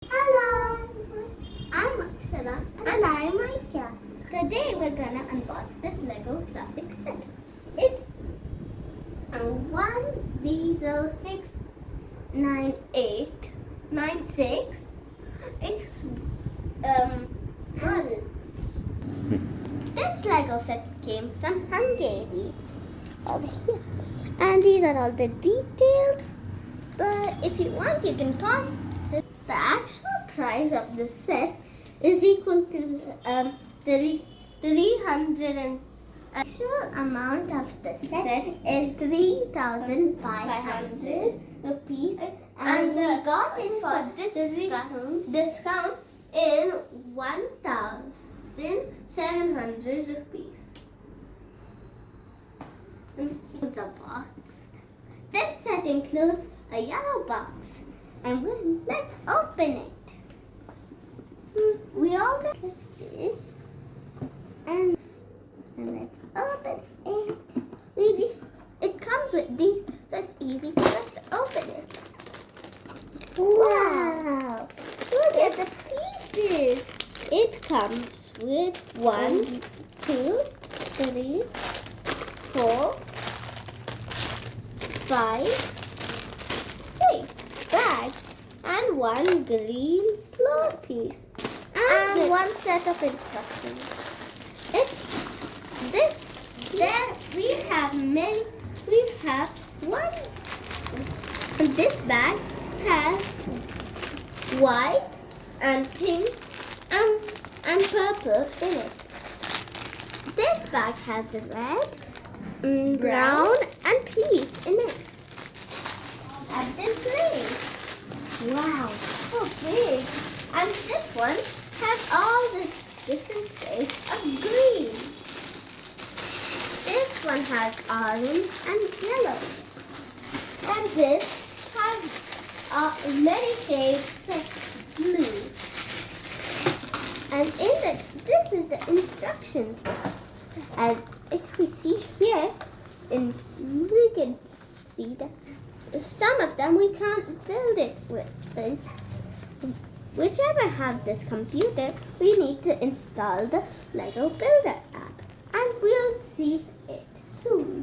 Hello, I'm Akshara and I'm Maika. Today we're gonna unbox this Lego Classic set. It's 106996. It's model. This Lego set came from Hungary over here, and these are all the details. But if you want, you can pause. The actual price of the set is equal to 300 and actual amount of the set is 3,500 rupees, and we got it for discount in 1,700 rupees. Includes a box. This set includes a yellow box, and let's open it. We all got this, and let's open it. It comes with these, so it's easy for us to open it. Wow! Look at the pieces. It comes with 1, 2, 3, 4, 5, 6 bags, and one green floor piece, and one set of instructions. We have one. This bag has white and pink and purple in it. This bag has red, brown and peach in it. And this green. Wow, so big. And this one has all the different shades of green. This one has orange and yellow. And this has many shades of blue. And this is the instructions. And if we see here, we can see that some of them we can't build it with. Whichever have this computer, we need to install the Lego Builder app, and we'll see it soon.